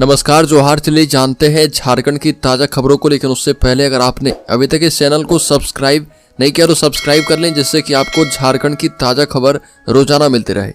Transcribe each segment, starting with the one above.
नमस्कार, जोहार। चलिए जानते हैं झारखंड की ताज़ा खबरों को, लेकिन उससे पहले अगर आपने अभी तक इस चैनल को सब्सक्राइब नहीं किया तो सब्सक्राइब कर लें, जिससे कि आपको झारखंड की ताज़ा खबर रोजाना मिलती रहे।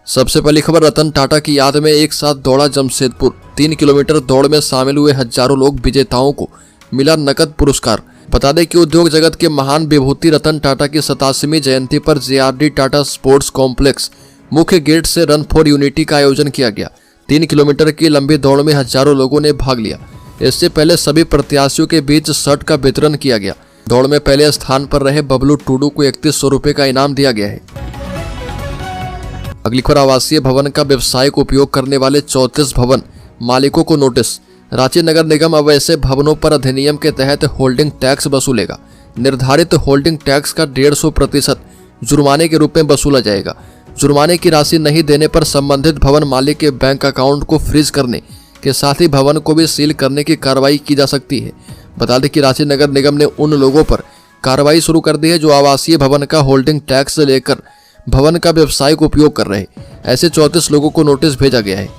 सबसे पहली खबर, रतन टाटा की याद में एक साथ दौड़ा जमशेदपुर। 3 किलोमीटर दौड़ में शामिल हुए हजारों लोग, विजेताओं को मिला नकद पुरस्कार। बता दें कि उद्योग जगत के महान विभूति रतन टाटा की 87वीं जयंती पर JRD टाटा स्पोर्ट्स कॉम्प्लेक्स मुख्य गेट से रन फॉर यूनिटी का आयोजन किया गया। 3 किलोमीटर की लंबी दौड़ में हजारों लोगों ने भाग लिया। इससे पहले सभी प्रत्याशियों के बीच शर्ट का वितरण किया गया। दौड़ में पहले स्थान पर रहे बबलू टुडू को 3100 रुपए का इनाम दिया गया है। अगली खबर, आवासीय भवन का व्यावसायिक उपयोग करने वाले 34 भवन मालिकों को नोटिस। रांची नगर निगम अब ऐसे भवनों पर अधिनियम के तहत होल्डिंग टैक्स वसूलेगा। निर्धारित होल्डिंग टैक्स का 150% जुर्माने के रूप में वसूला जाएगा। जुर्माने की राशि नहीं देने पर संबंधित भवन मालिक के बैंक अकाउंट को फ्रीज करने के साथ ही भवन को भी सील करने की कार्रवाई की जा सकती है। बता दें कि रांची नगर निगम ने उन लोगों पर कार्रवाई शुरू कर दी है जो आवासीय भवन का होल्डिंग टैक्स लेकर भवन का व्यावसायिक उपयोग कर रहे हैं। ऐसे 34 लोगों को नोटिस भेजा गया है।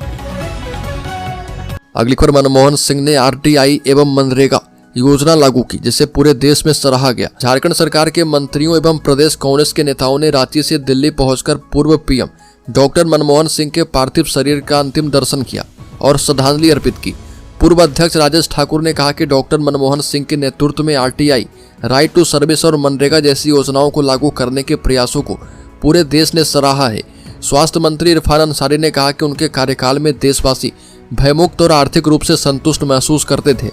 अगली खबर, मनमोहन सिंह ने RTI एवं मनरेगा योजना लागू की, जिसे पूरे देश में सराहा गया। झारखंड सरकार के मंत्रियों एवं प्रदेश कांग्रेस के नेताओं ने रांची से दिल्ली पहुंचकर पूर्व PM डॉक्टर मनमोहन सिंह के पार्थिव शरीर का अंतिम दर्शन किया और श्रद्धांजलि अर्पित की। पूर्व अध्यक्ष राजेश ठाकुर ने कहा कि डॉक्टर मनमोहन सिंह के नेतृत्व में RTI, राइट टू सर्विस और मनरेगा जैसी योजनाओं को लागू करने के प्रयासों को पूरे देश ने सराहा है। स्वास्थ्य मंत्री इरफान अंसारी ने कहा कि उनके कार्यकाल में देशवासी भयमुक्त और आर्थिक रूप से संतुष्ट महसूस करते थे।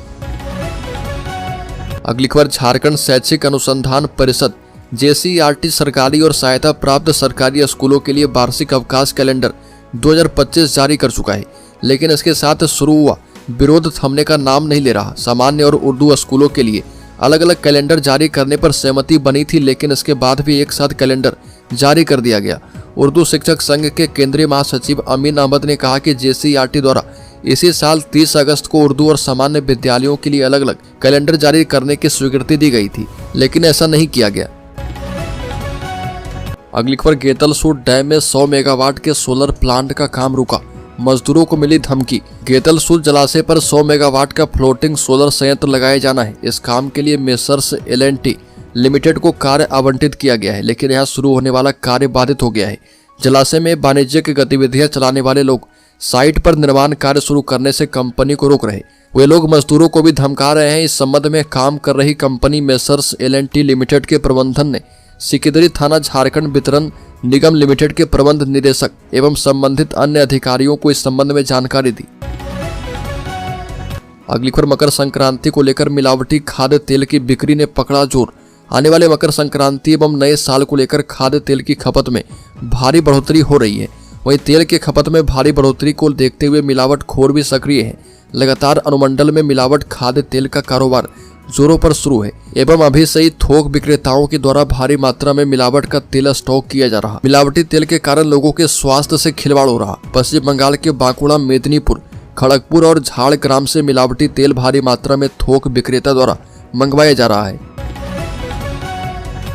अगली खबर, झारखंड शैक्षिक अनुसंधान परिषद JCERT सरकारी और सहायता प्राप्त सरकारी स्कूलों के लिए वार्षिक अवकाश कैलेंडर 2025 जारी कर चुका है, लेकिन इसके साथ शुरू हुआ विरोध थमने का नाम नहीं ले रहा। सामान्य और उर्दू स्कूलों के लिए अलग अलग कैलेंडर जारी करने पर सहमति बनी थी, लेकिन इसके बाद भी एक साथ कैलेंडर जारी कर दिया गया। उर्दू शिक्षक संघ के केंद्रीय महासचिव अमीन अहमद ने कहा कि JCERT द्वारा इसी साल 30 अगस्त को उर्दू और सामान्य विद्यालयों के लिए अलग अलग कैलेंडर जारी करने की स्वीकृति दी गई थी, लेकिन ऐसा नहीं किया गया। अगली खबर, गेतलसूर डैम में 100 मेगावाट के सोलर प्लांट का काम रुका, मजदूरों को मिली धमकी। गेतलसूर जलाशय पर 100 मेगावाट का फ्लोटिंग सोलर संयंत्र लगाया जाना है। इस काम के लिए मेसर्स L&T लिमिटेड को कार्य आवंटित किया गया है, लेकिन यहाँ शुरू होने वाला कार्य बाधित हो गया है। जलाशय में वाणिज्यिक गतिविधियां चलाने वाले लोग साइट पर निर्माण कार्य शुरू करने से कंपनी को रोक रहे। वे लोग मजदूरों को भी धमका रहे हैं। इस संबंध में काम कर रही कंपनी मेसर्स L&T लिमिटेड के प्रबंधन ने सिकिदरी थाना झारखंड वितरण निगम लिमिटेड के प्रबंध निदेशक एवं संबंधित अन्य अधिकारियों को इस संबंध में जानकारी दी। अगली खबर, मकर संक्रांति को लेकर मिलावटी खाद्य तेल की बिक्री ने पकड़ा जोर। आने वाले मकर संक्रांति एवं नए साल को लेकर खाद्य तेल की खपत में भारी बढ़ोतरी हो रही है। वहीं तेल की खपत में भारी बढ़ोतरी को देखते हुए मिलावटखोर भी सक्रिय है। लगातार अनुमंडल में मिलावट खाद्य तेल का कारोबार जोरों पर शुरू है एवं अभी से ही थोक विक्रेताओं के द्वारा भारी मात्रा में मिलावट का तेल स्टॉक किया जा रहा। मिलावटी तेल के कारण लोगों के स्वास्थ्य से खिलवाड़ हो रहा। पश्चिम बंगाल के बांकुड़ा, मेदिनीपुर, खड़गपुर और झाड़ग्राम से मिलावटी तेल भारी मात्रा में थोक विक्रेता द्वारा मंगवाया जा रहा है।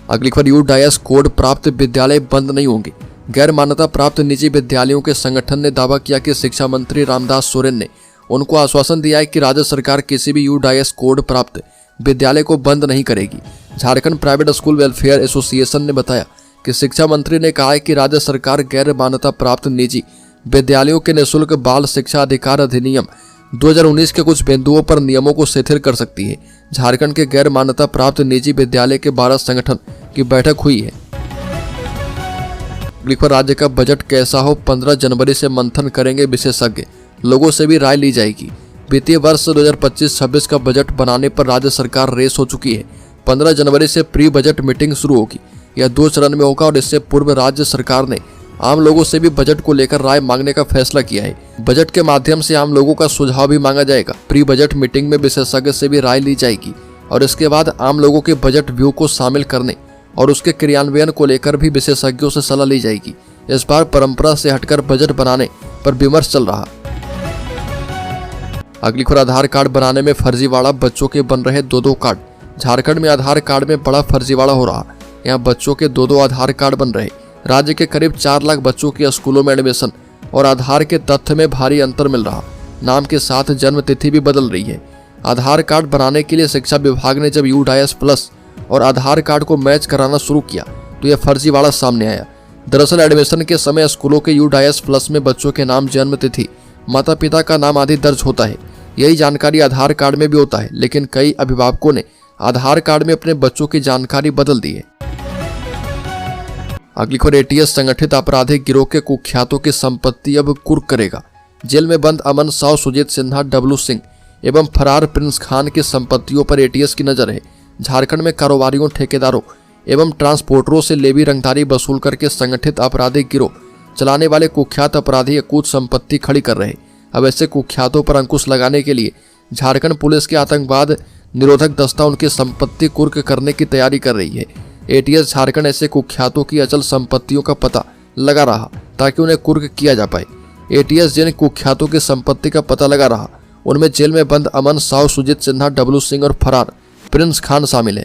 अगली खबर, UDAS कोड प्राप्त विद्यालय बंद नहीं होंगे। गैर मान्यता प्राप्त निजी विद्यालयों के संगठन ने दावा किया कि शिक्षा मंत्री रामदास सोरेन ने उनको आश्वासन दिया है कि राज्य सरकार किसी भी UDAS कोड प्राप्त विद्यालय को बंद नहीं करेगी। Jharkhand private school welfare association ने बताया कि शिक्षा मंत्री ने कहा है कि राज्य सरकार गैर मान्यता प्राप्त निजी विद्यालयों के निःशुल्क बाल शिक्षा अधिकार अधिनियम 2019 के कुछ बिंदुओं पर नियमों को शिथिल कर सकती है। झारखंड के गैर मान्यता प्राप्त निजी विद्यालय के 12 संगठन की बैठक हुई है। राज्य का बजट कैसा हो, 15 जनवरी से मंथन करेंगे विशेषज्ञ, लोगों से भी राय ली जाएगी। वित्तीय वर्ष 2025-26 का बजट बनाने पर राज्य सरकार रेस हो चुकी है। 15 जनवरी से प्री बजट मीटिंग शुरू होगी। यह 2 चरण में होगा और इससे पूर्व राज्य सरकार ने आम लोगों से भी बजट को लेकर राय मांगने का फैसला किया है। बजट के माध्यम से आम लोगों का सुझाव भी मांगा जाएगा। प्री बजट मीटिंग में विशेषज्ञ से भी राय ली जाएगी और इसके बाद आम लोगों के बजट व्यू को शामिल करने और उसके क्रियान्वयन को लेकर भी विशेषज्ञों से सलाह ली जाएगी। इस बार परंपरा से हटकर बजट बनाने पर विमर्श चल रहा। अगली खबर, आधार कार्ड बनाने में फर्जीवाड़ा, बच्चों के बन रहे 2-2 कार्ड। झारखंड में आधार कार्ड में बड़ा फर्जीवाड़ा हो रहा। यहाँ बच्चों के 2-2 आधार कार्ड बन रहे। राज्य के करीब 4 लाख बच्चों के स्कूलों में एडमिशन और आधार के तथ्य में भारी अंतर मिल रहा। नाम के साथ जन्म तिथि भी बदल रही है। आधार कार्ड बनाने के लिए शिक्षा विभाग ने जब UDIS प्लस और आधार कार्ड को मैच कराना शुरू किया तो यह फर्जीवाड़ा सामने आया। दरअसल एडमिशन के समय स्कूलों के UDIS प्लस में बच्चों के नाम, जन्म तिथि, माता पिता का नाम आदि दर्ज होता है। यही जानकारी आधार कार्ड में भी होता है, लेकिन कई अभिभावकों ने आधार कार्ड में अपने बच्चों की जानकारी बदल दी है। अगली खबर, ATS संगठित आपराधिक गिरोह के कुख्यातों की संपत्ति अब कुर्क करेगा। जेल में बंद अमन साव, सुजीत सिन्हा, डब्लू सिंह एवं फरार प्रिंस खान की संपत्तियों पर ATS की नजर है। झारखंड में कारोबारियों, ठेकेदारों एवं ट्रांसपोर्टरों से लेवी रंगदारी वसूल करके संगठित आपराधिक गिरोह चलाने वाले कुख्यात अपराधी अकूत संपत्ति खड़ी कर रहे। अब ऐसे कुख्यातों पर अंकुश लगाने के लिए झारखंड पुलिस के आतंकवाद निरोधक दस्ता उनकी संपत्ति कुर्क करने की तैयारी कर रही है। ATS झारखंड ऐसे कुख्यातों की अचल संपत्तियों का पता लगा रहा ताकि उन्हें कुर्क किया जा पाए। ATS जिन कुख्यातों की संपत्ति का पता लगा रहा उनमें जेल में बंद अमन साव, सुजीत सिन्हा, डब्लू सिंह और फरार प्रिंस खान शामिल है।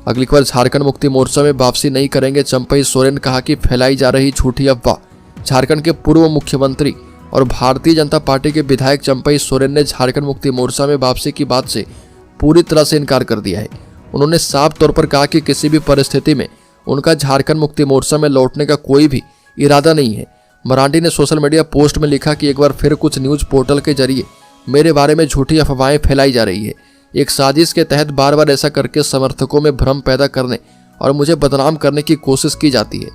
अगली खबर, झारखंड मुक्ति मोर्चा में वापसी नहीं करेंगे चंपई सोरेन, कहा कि फैलाई जा रही झूठी अफवाह। झारखंड के पूर्व मुख्यमंत्री और भारतीय जनता पार्टी के विधायक चंपई सोरेन ने झारखंड मुक्ति मोर्चा में वापसी की बात से पूरी तरह से इनकार कर दिया है। उन्होंने साफ तौर पर कहा कि किसी भी परिस्थिति में उनका झारखंड मुक्ति मोर्चा में लौटने का कोई भी इरादा नहीं है। मरांडी ने सोशल मीडिया पोस्ट में लिखा कि एक बार फिर कुछ न्यूज पोर्टल के जरिए मेरे बारे में झूठी अफवाहें फैलाई जा रही है। एक साजिश के तहत बार बार ऐसा करके समर्थकों में भ्रम पैदा करने और मुझे बदनाम करने की कोशिश की जाती है।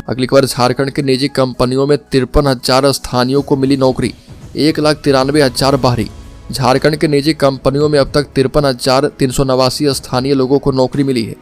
अगली खबर, झारखंड की निजी कंपनियों में 53,000 स्थानियों को मिली नौकरी, 1,93,000 बाहरी। झारखंड के निजी कंपनियों में अब तक 53,389 स्थानीय लोगों को नौकरी मिली है,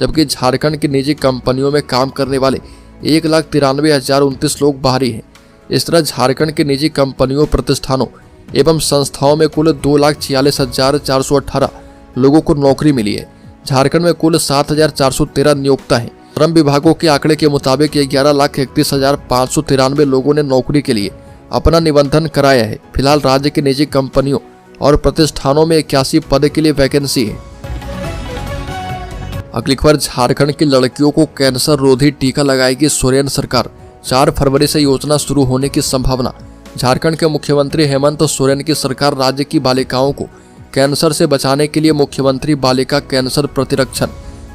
जबकि झारखंड की निजी कंपनियों में काम करने वाले 1,93,029 लोग बाहरी हैं। इस तरह झारखंड की निजी कंपनियों, प्रतिष्ठानों एवं संस्थाओं में कुल 2,46,418 लोगों को नौकरी मिली है। झारखंड में कुल 7,413 नियोक्ता हैं। श्रम विभागों के आंकड़े के मुताबिक 11,31,593 लोगों ने नौकरी के लिए अपना निबंधन कराया है। फिलहाल राज्य की निजी कंपनियों और प्रतिष्ठानों में 81 पद के लिए वैकेंसी है। अगली खबर, झारखंड की लड़कियों को कैंसर रोधी टीका लगाएगी सोरेन सरकार, 4 फरवरी से योजना शुरू होने की संभावना। झारखंड के मुख्यमंत्री हेमंत सोरेन की सरकार राज्य की बालिकाओं को कैंसर से बचाने के लिए मुख्यमंत्री बालिका कैंसर प्रतिरक्षण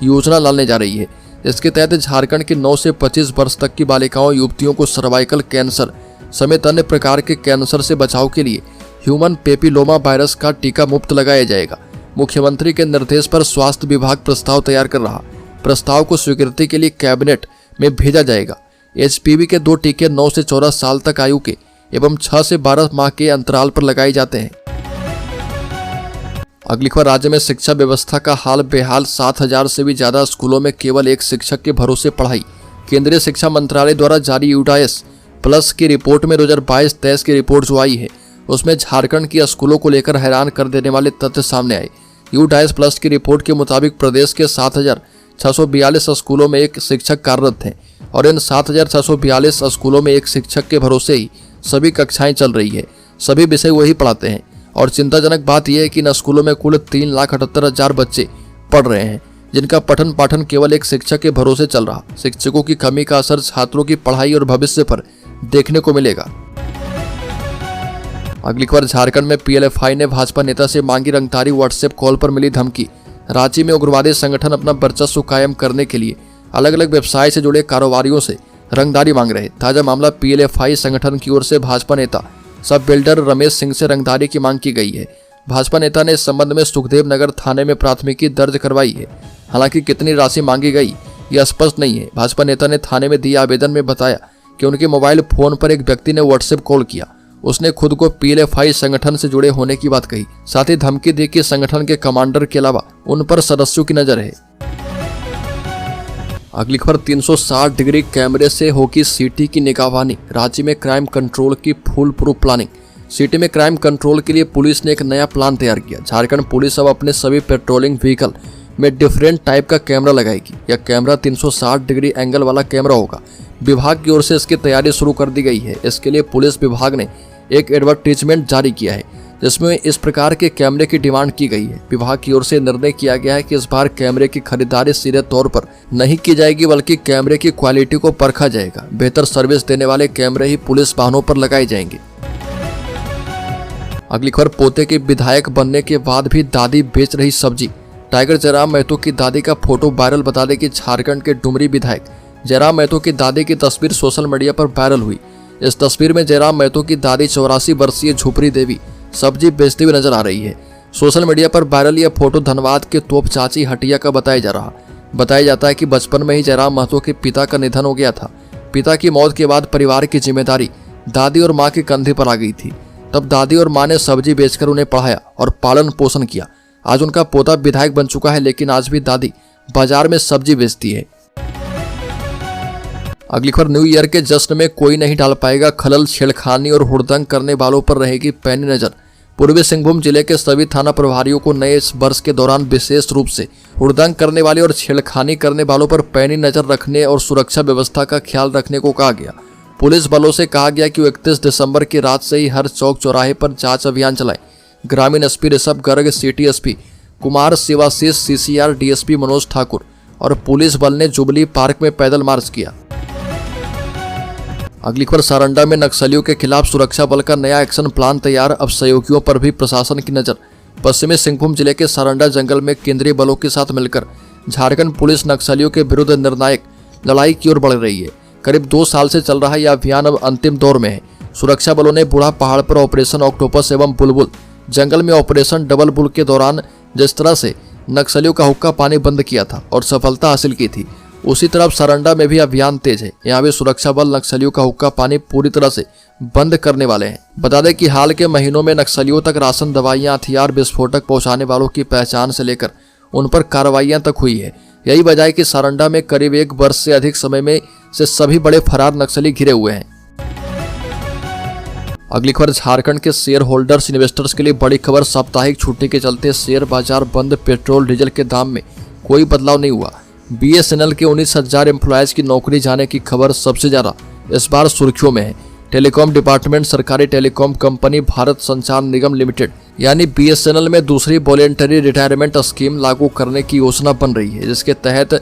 योजना लाने जा रही है। इसके तहत झारखंड के 9 से 25 वर्ष तक की बालिकाओं, युवतियों को सर्वाइकल कैंसर समेत अन्य प्रकार के कैंसर से बचाव के लिए ह्यूमन पेपिलोमा वायरस का टीका मुफ्त लगाया जाएगा। मुख्यमंत्री के निर्देश पर स्वास्थ्य विभाग प्रस्ताव तैयार कर रहा। प्रस्ताव को स्वीकृति के लिए कैबिनेट में भेजा जाएगा। HPV के 2 टीके 9 से 14 साल तक आयु के एवं 6 से 12 माह के अंतराल पर लगाए जाते हैं। अगली खबर, राज्य में शिक्षा व्यवस्था का हाल बेहाल, 7,000 से भी ज्यादा स्कूलों में केवल एक शिक्षक के भरोसे पढ़ाई। केंद्रीय शिक्षा मंत्रालय द्वारा जारी UDIS प्लस की रिपोर्ट में 2022-23 की रिपोर्ट जो आई है उसमें झारखंड की स्कूलों को लेकर हैरान कर देने वाले तथ्य सामने आए। UDIS प्लस की रिपोर्ट के मुताबिक प्रदेश के 7,642 स्कूलों में एक शिक्षक कार्यरत हैं और इन 7,642 स्कूलों में एक शिक्षक के भरोसे ही सभी कक्षाएं चल रही है। सभी विषय वही पढ़ाते हैं और चिंताजनक बात यह है कि इन स्कूलों में कुल 3,78,000 बच्चे पढ़ रहे हैं, जिनका पठन पाठन केवल एक शिक्षक के भरोसे चल रहा। शिक्षकों की कमी का असर छात्रों की पढ़ाई और भविष्य पर देखने को मिलेगा। अगली खबर, झारखंड में PLFI ने भाजपा नेता से मांगी रंगदारी, व्हाट्सएप कॉल पर मिली धमकी। रांची में उग्रवादी संगठन अपना वर्चस्व कायम करने के लिए अलग अलग व्यवसाय से जुड़े कारोबारियों से रंगदारी मांग रहे। ताजा मामला, PLFI संगठन की ओर से भाजपा नेता सब बिल्डर रमेश सिंह से रंगदारी की मांग की गई है। भाजपा नेता ने इस संबंध में सुखदेव नगर थाने में प्राथमिकी दर्ज करवाई है। हालांकि कितनी राशि मांगी गई यह स्पष्ट नहीं है। भाजपा नेता ने थाने में दिए आवेदन में बताया कि उनके मोबाइल फोन पर एक व्यक्ति ने व्हाट्सएप कॉल किया। उसने खुद को PLFI संगठन से जुड़े होने की बात कही, साथ ही धमकी दी कि संगठन के कमांडर के अलावा उन पर सदस्यों की नजर है। अगली खबर, 360 डिग्री कैमरे से होगी सिटी की निगरानी। रांची में क्राइम कंट्रोल की फुल प्रूफ प्लानिंग। सिटी में क्राइम कंट्रोल के लिए पुलिस ने एक नया प्लान तैयार किया। झारखंड पुलिस अब अपने सभी पेट्रोलिंग व्हीकल में डिफरेंट टाइप का कैमरा लगाएगी। यह कैमरा 360 डिग्री एंगल वाला कैमरा होगा। विभाग की ओर से इसकी तैयारी शुरू कर दी गई है। इसके लिए पुलिस विभाग ने एक एडवर्टीजमेंट जारी किया है जिसमें इस प्रकार के कैमरे की डिमांड की गई है। विभाग की ओर से निर्णय किया गया है कि इस बार कैमरे की खरीदारी सीधे तौर पर नहीं की जाएगी, बल्कि कैमरे की क्वालिटी को परखा जाएगा। बेहतर सर्विस देने वाले कैमरे ही पुलिस वाहनों पर लगाए जाएंगे। अगली खबर, पोते के विधायक बनने के बाद भी दादी बेच रही सब्जी। टाइगर जयराम महतो की दादी का फोटो वायरल। बता दें कि झारखंड के डुमरी विधायक जयराम महतो की दादी की तस्वीर सोशल मीडिया पर वायरल हुई। इस तस्वीर में जयराम महतो की दादी 84 वर्षीय झुपरी देवी सब्जी बेचती हुई नजर आ रही है। सोशल मीडिया पर वायरल यह फोटो धनबाद के तोप चाची हटिया का बताया जाता है कि बचपन में ही जयराम महतो के पिता का निधन हो गया था। पिता की मौत के बाद परिवार की जिम्मेदारी दादी और मां के कंधे पर आ गई थी। तब दादी और मां ने सब्जी बेचकर उन्हें पढ़ाया और पालन पोषण किया। आज उनका पोता विधायक बन चुका है, लेकिन आज भी दादी बाजार में सब्जी बेचती है। अगली खबर, न्यू ईयर के जश्न में कोई नहीं डाल पाएगा खलल। छेड़खानी और हुड़दंग करने वालों पर रहेगी पैनी नजर। पूर्वी सिंहभूम जिले के सभी थाना प्रभारियों को नए इस वर्ष के दौरान विशेष रूप से हुड़दंग करने वाले और छेड़खानी करने वालों पर पैनी नजर रखने और सुरक्षा व्यवस्था का ख्याल रखने को कहा गया। पुलिस बलों से कहा गया कि 31 दिसंबर की रात से ही हर चौक चौराहे पर जांच अभियान चलाएं। ग्रामीण SP Rishabh Garg, city SP Kumar Shivashish, CCR DSP Manoj Thakur और पुलिस बल ने जुबली पार्क में पैदल मार्च किया। अगली खबर, सारंडा में नक्सलियों के खिलाफ सुरक्षा बल का नया एक्शन प्लान तैयार। अब सहयोगियों पर भी प्रशासन की नजर। पश्चिमी सिंहभूम जिले के सारंडा जंगल में केंद्रीय बलों के साथ मिलकर झारखंड पुलिस नक्सलियों के विरुद्ध निर्णायक लड़ाई की ओर बढ़ रही है। करीब 2 साल से चल रहा यह अभियान अब अंतिम दौर में है। सुरक्षा बलों ने बूढ़ा पहाड़ पर ऑपरेशन ऑक्टोपस एवं बुलबुल, जंगल में ऑपरेशन डबल बुल के दौरान जिस तरह से नक्सलियों का हुक्का पानी बंद किया था और सफलता हासिल की थी, उसी तरह सारंडा में भी अभियान तेज है। यहाँ भी सुरक्षा बल नक्सलियों का हुक्का पानी पूरी तरह से बंद करने वाले हैं। बता दें कि हाल के महीनों में नक्सलियों तक राशन, दवाइयां, हथियार, विस्फोटक पहुंचाने वालों की पहचान से लेकर उन पर कार्रवाइयां तक हुई है। यही वजह है कि सारंडा में करीब 1 वर्ष से अधिक समय में से सभी बड़े फरार नक्सली घिरे हुए हैं। अगली खबर, झारखंड के शेयर होल्डर्स इन्वेस्टर्स के लिए बड़ी खबर। साप्ताहिक छुट्टी के चलते शेयर बाजार बंद। पेट्रोल डीजल के दाम में कोई बदलाव नहीं हुआ। बीएसएनएल के 19,000 एम्प्लॉयज की नौकरी जाने की खबर सबसे ज्यादा इस बार सुर्खियों में है। टेलीकॉम डिपार्टमेंट सरकारी टेलीकॉम कंपनी भारत संचार निगम लिमिटेड यानी बीएसएनएल में दूसरी वॉलेंटरी रिटायरमेंट स्कीम लागू करने की योजना बन रही है, जिसके तहत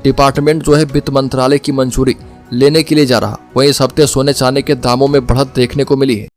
डिपार्टमेंट जो है वित्त मंत्रालय की मंजूरी लेने के लिए जा रहा। वहीं इस हफ्ते सोने चांदी के दामों में बढ़त देखने को मिली है।